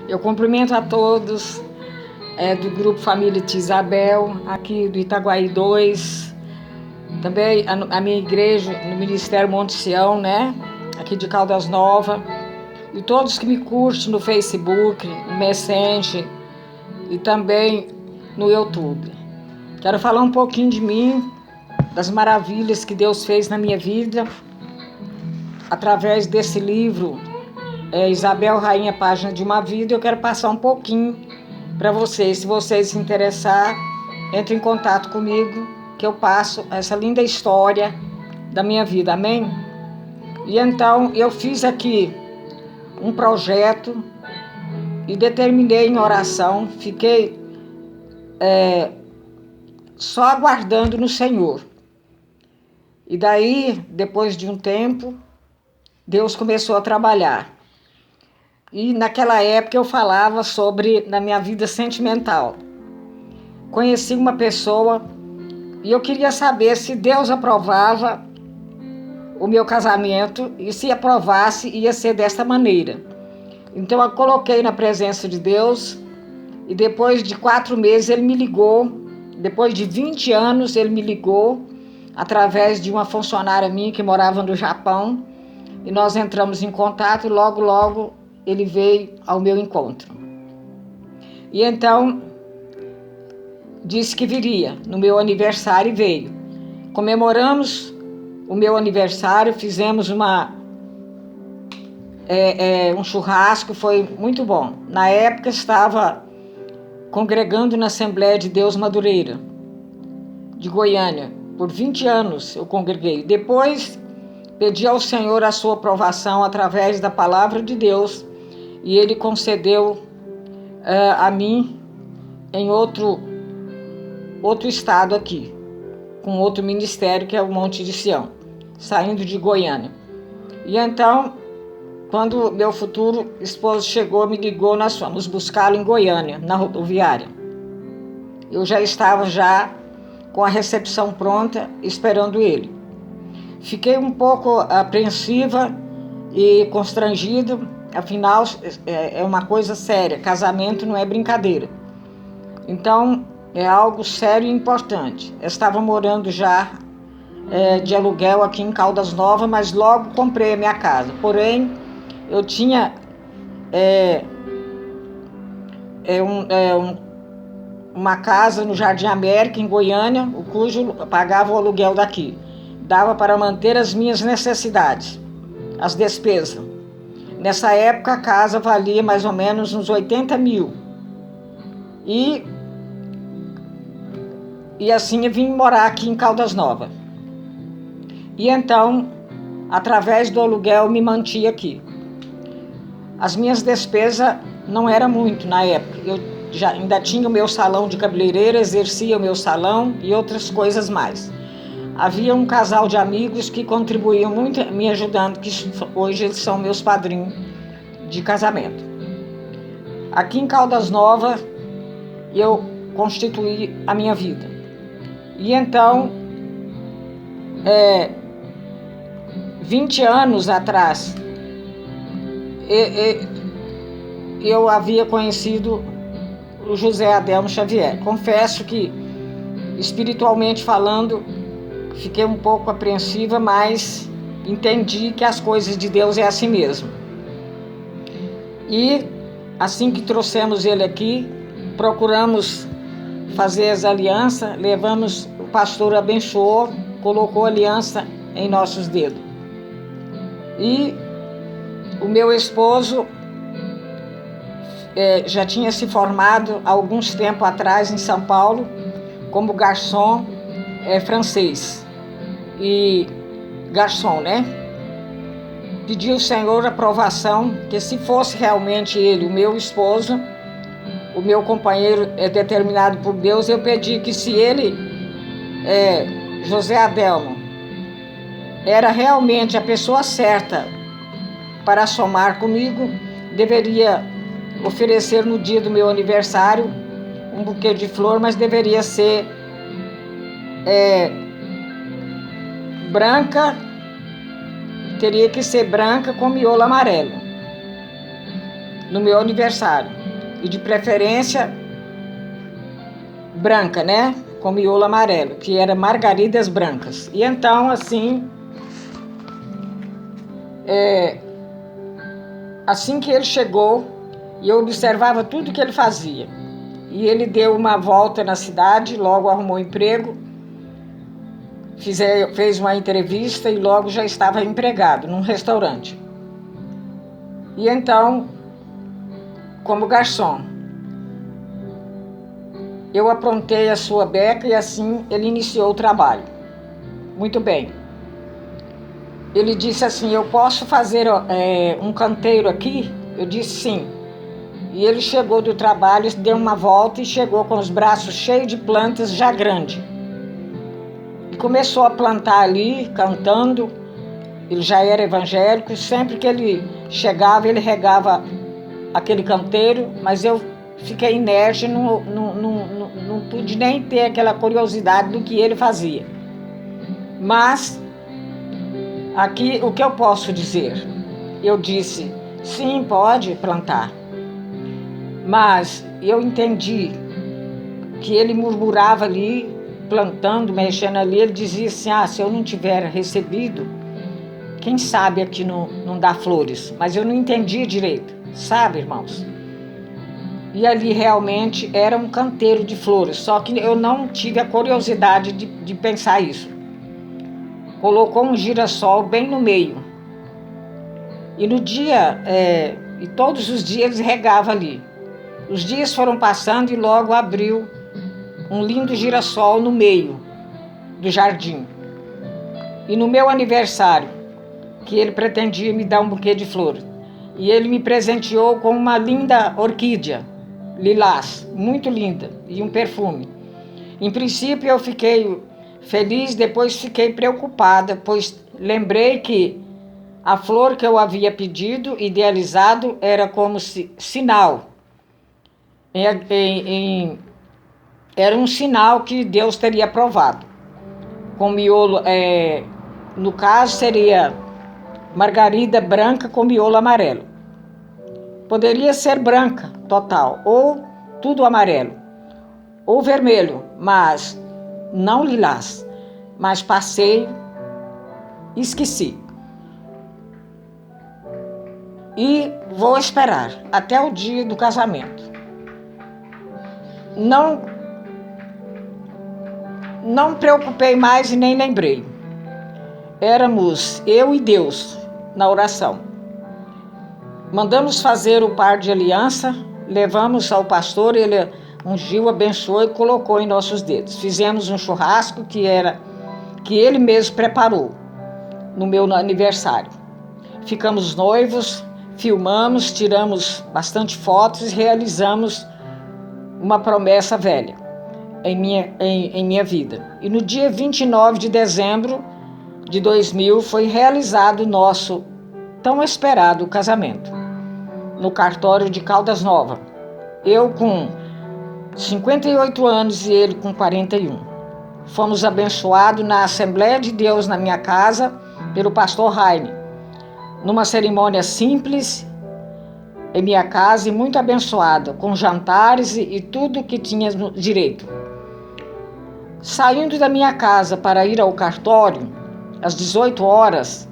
Eu cumprimento a todos do Grupo Família Tia Isabel, aqui do Itaguaí 2, também a minha igreja no Ministério Monte Sião, né? Aqui de Caldas Novas, e todos que me curtem no Facebook, no Messenger e também no YouTube. Quero falar um pouquinho de mim, das maravilhas que Deus fez na minha vida, através desse livro, Isabel, Rainha, Página de uma Vida. Eu quero passar um pouquinho para vocês. Se vocês se interessar, entre em contato comigo, que eu passo essa linda história da minha vida, amém? E então eu fiz aqui um projeto e determinei em oração, fiquei só aguardando no Senhor. E daí, depois de um tempo, Deus começou a trabalhar. E naquela época eu falava na minha vida sentimental. Conheci uma pessoa e eu queria saber se Deus aprovava o meu casamento, e se aprovasse ia ser desta maneira. Então eu coloquei na presença de Deus, e depois de 4 meses ele me ligou, depois de 20 anos ele me ligou, através de uma funcionária minha que morava no Japão, e nós entramos em contato e logo ele veio ao meu encontro. E então disse que viria no meu aniversário e veio. Comemoramos o meu aniversário, fizemos um churrasco, foi muito bom. Na época estava congregando na Assembleia de Deus Madureira, de Goiânia. Por 20 anos eu congreguei. Depois pedi ao Senhor a sua aprovação através da palavra de Deus, e Ele concedeu a mim em outro estado aqui, com outro ministério, que é o Monte de Sião, saindo de Goiânia. E então, quando meu futuro esposo chegou, me ligou, nós fomos buscá-lo em Goiânia, na rodoviária. Eu já estava com a recepção pronta, esperando ele. Fiquei um pouco apreensiva e constrangida, afinal é uma coisa séria, casamento não é brincadeira. Então é algo sério e importante. Eu estava morando já de aluguel aqui em Caldas Novas, mas logo comprei a minha casa. Porém, eu tinha uma casa no Jardim América, em Goiânia, o cujo pagava o aluguel daqui. Dava para manter as minhas necessidades, as despesas. Nessa época a casa valia mais ou menos uns 80 mil. E assim eu vim morar aqui em Caldas Novas. E então, através do aluguel, me mantia aqui. As minhas despesas não eram muito na época. Eu ainda tinha o meu salão de cabeleireiro, exercia o meu salão e outras coisas mais. Havia um casal de amigos que contribuíam muito me ajudando, que hoje eles são meus padrinhos de casamento. Aqui em Caldas Novas eu constituí a minha vida. E então, 20 anos atrás, eu havia conhecido o José Adelmo Xavier. Confesso que, espiritualmente falando, fiquei um pouco apreensiva, mas entendi que as coisas de Deus é assim mesmo. E assim que trouxemos ele aqui, procuramos fazer as alianças, levamos, o pastor abençoou, colocou aliança em nossos dedos. E o meu esposo já tinha se formado há alguns tempos atrás em São Paulo como garçom francês e garçom, né? Pedi ao Senhor aprovação, que se fosse realmente ele, o meu esposo, o meu companheiro determinado por Deus, eu pedi que se ele, José Adelmo, era realmente a pessoa certa para somar comigo, deveria oferecer no dia do meu aniversário um buquê de flor, mas deveria ser branca, teria que ser branca com miolo amarelo. no meu aniversário. E de preferência branca, né? Com miolo amarelo, que era margaridas brancas. E então, assim, assim que ele chegou, e eu observava tudo que ele fazia. E ele deu uma volta na cidade, logo arrumou um emprego, fez uma entrevista e logo já estava empregado num restaurante. E então, como garçom, eu aprontei a sua beca e assim ele iniciou o trabalho. Muito bem. Ele disse assim, eu posso fazer um canteiro aqui? Eu disse sim. E ele chegou do trabalho, deu uma volta e chegou com os braços cheios de plantas já grandes. E começou a plantar ali, cantando. Ele já era evangélico, sempre que ele chegava, ele regava aquele canteiro, mas eu fiquei inerte, não pude nem ter aquela curiosidade do que ele fazia. Mas, aqui, o que eu posso dizer? Eu disse, sim, pode plantar. Mas eu entendi que ele murmurava ali, plantando, mexendo ali, ele dizia assim, se eu não tiver recebido, quem sabe aqui não dá flores. Mas eu não entendi direito, sabe, irmãos? E ali realmente era um canteiro de flores, só que eu não tive a curiosidade de pensar isso. Colocou um girassol bem no meio. E no dia, e todos os dias eles regavam ali. Os dias foram passando e logo abriu um lindo girassol no meio do jardim. E no meu aniversário, que ele pretendia me dar um buquê de flores, e ele me presenteou com uma linda orquídea, lilás, muito linda, e um perfume. Em princípio eu fiquei feliz, depois fiquei preocupada, pois lembrei que a flor que eu havia pedido, idealizado, era como sinal. Era um sinal que Deus teria aprovado. Com miolo, no caso seria margarida branca com miolo amarelo. Poderia ser branca, total, ou tudo amarelo, ou vermelho, mas não lilás. Mas passei e esqueci. E vou esperar até o dia do casamento. Não me preocupei mais e nem lembrei. Éramos eu e Deus na oração. Mandamos fazer o par de aliança, levamos ao pastor, ele ungiu, abençoou e colocou em nossos dedos. Fizemos um churrasco que ele mesmo preparou no meu aniversário. Ficamos noivos, filmamos, tiramos bastante fotos e realizamos uma promessa velha em minha vida. E no dia 29 de dezembro de 2000 foi realizado o nosso tão esperado casamento, no cartório de Caldas Novas. Eu com 58 anos e ele com 41. Fomos abençoados na Assembleia de Deus na minha casa pelo pastor Raine, numa cerimônia simples em minha casa e muito abençoada, com jantares e tudo que tinha direito. Saindo da minha casa para ir ao cartório, às 18 horas,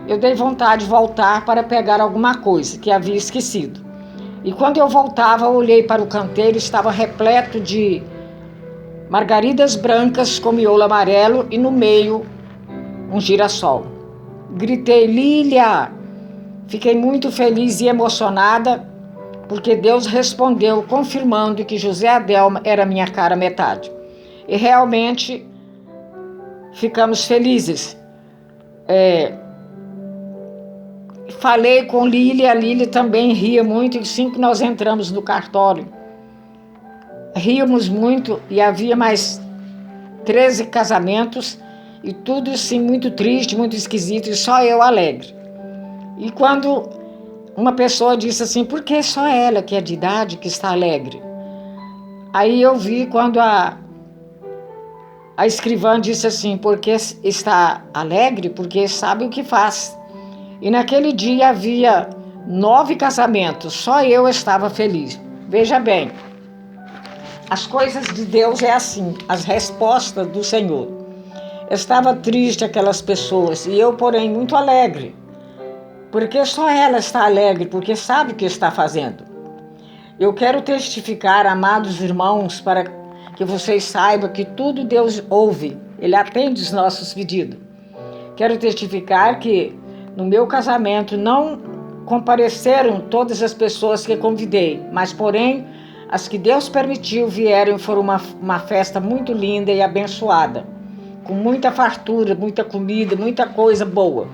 eu dei vontade de voltar para pegar alguma coisa que havia esquecido. E quando eu voltava, eu olhei para o canteiro, estava repleto de margaridas brancas com miolo amarelo e no meio um girassol. Gritei, Lília! Fiquei muito feliz e emocionada, porque Deus respondeu, confirmando que José Adelma era minha cara metade. E realmente ficamos felizes. Falei com Lília, a Lília também ria muito, e assim que nós entramos no cartório, ríamos muito e havia mais 13 casamentos e tudo assim muito triste, muito esquisito e só eu alegre. E quando uma pessoa disse assim, por que só ela que é de idade que está alegre? Aí eu vi quando a escrivã disse assim, porque está alegre, porque sabe o que faz. E naquele dia havia 9 casamentos, só eu estava feliz. Veja bem, as coisas de Deus é assim, as respostas do Senhor. Estava triste aquelas pessoas e eu, porém, muito alegre. Porque só ela está alegre, porque sabe o que está fazendo. Eu quero testificar, amados irmãos, para que vocês saibam que tudo Deus ouve, Ele atende os nossos pedidos. Quero testificar que no meu casamento não compareceram todas as pessoas que convidei, mas porém as que Deus permitiu vieram e foram uma festa muito linda e abençoada, com muita fartura, muita comida, muita coisa boa.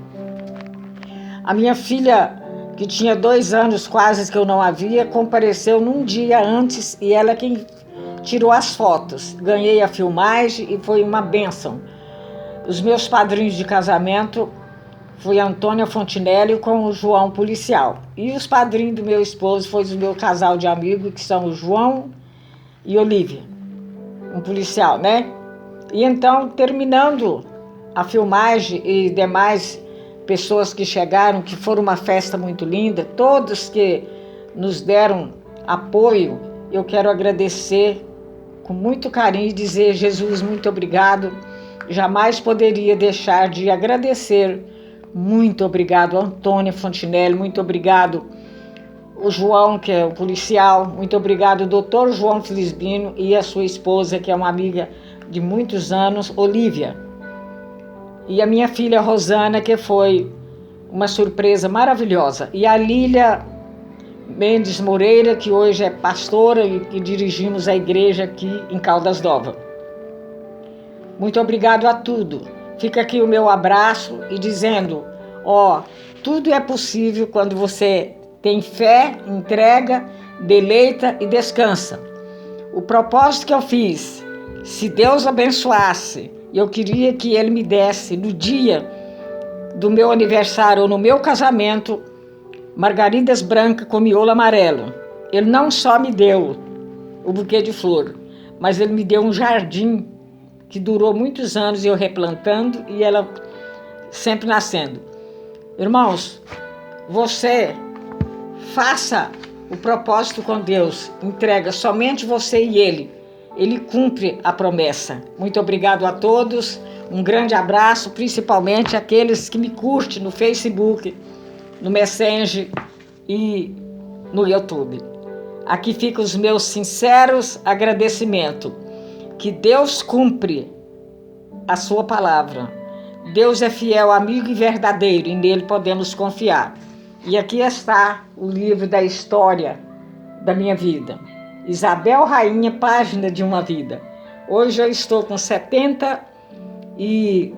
A minha filha, que tinha 2 anos quase que eu não a via, compareceu num dia antes e ela quem tirou as fotos. Ganhei a filmagem e foi uma bênção. Os meus padrinhos de casamento foi a Antônia Fontinelli com o João policial. E os padrinhos do meu esposo foi o meu casal de amigos, que são o João e Olívia, um policial, né? E então, terminando a filmagem e demais pessoas que chegaram, que foram uma festa muito linda, todos que nos deram apoio, eu quero agradecer com muito carinho e dizer: Jesus, muito obrigado. Jamais poderia deixar de agradecer. Muito obrigado, Antônia Fontinelli, muito obrigado, o João, que é o policial, muito obrigado, o doutor João Felisbino e a sua esposa, que é uma amiga de muitos anos, Olívia. E a minha filha Rosana, que foi uma surpresa maravilhosa. E a Lília Mendes Moreira, que hoje é pastora e que dirigimos a igreja aqui em Caldas Novas. Muito obrigado a tudo. Fica aqui o meu abraço e dizendo, tudo é possível quando você tem fé, entrega, deleita e descansa. O propósito que eu fiz, se Deus abençoasse, eu queria que Ele me desse no dia do meu aniversário ou no meu casamento, margaridas brancas com miolo amarelo. Ele não só me deu o buquê de flor, mas Ele me deu um jardim que durou muitos anos, eu replantando e ela sempre nascendo. Irmãos, você faça o propósito com Deus, entrega somente você e Ele cumpre a promessa. Muito obrigado a todos, um grande abraço, principalmente aqueles que me curtem no Facebook, no Messenger e no YouTube. Aqui ficam os meus sinceros agradecimentos. Que Deus cumpre a sua palavra. Deus é fiel, amigo e verdadeiro, e nele podemos confiar. E aqui está o livro da história da minha vida. Isabel Rainha, página de uma vida. Hoje eu estou com 78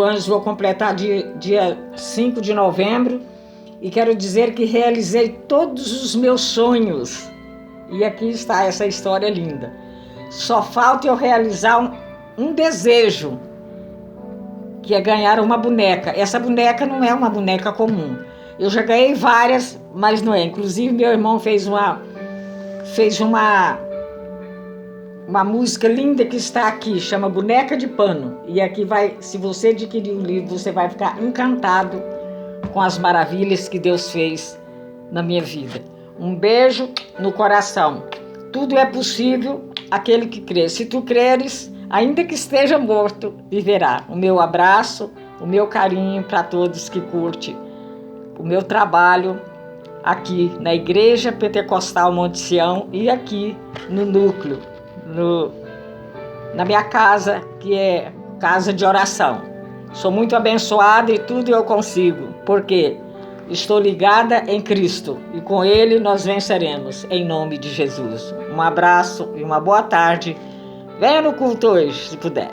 anos, vou completar dia 5 de novembro, e quero dizer que realizei todos os meus sonhos. E aqui está essa história linda. Só falta eu realizar um desejo, que é ganhar uma boneca. Essa boneca não é uma boneca comum. Eu já ganhei várias, mas não é. Inclusive, meu irmão fez uma música linda que está aqui, chama Boneca de Pano. E aqui se você adquirir o livro, você vai ficar encantado com as maravilhas que Deus fez na minha vida. Um beijo no coração. Tudo é possível aquele que crê. Se tu creres, ainda que esteja morto, viverá. O meu abraço, o meu carinho para todos que curtem o meu trabalho aqui na Igreja Pentecostal Monte Sião e aqui no núcleo, na minha casa, que é casa de oração. Sou muito abençoada e tudo eu consigo, porque estou ligada em Cristo e com Ele nós venceremos, em nome de Jesus. Um abraço e uma boa tarde. Venha no culto hoje, se puder.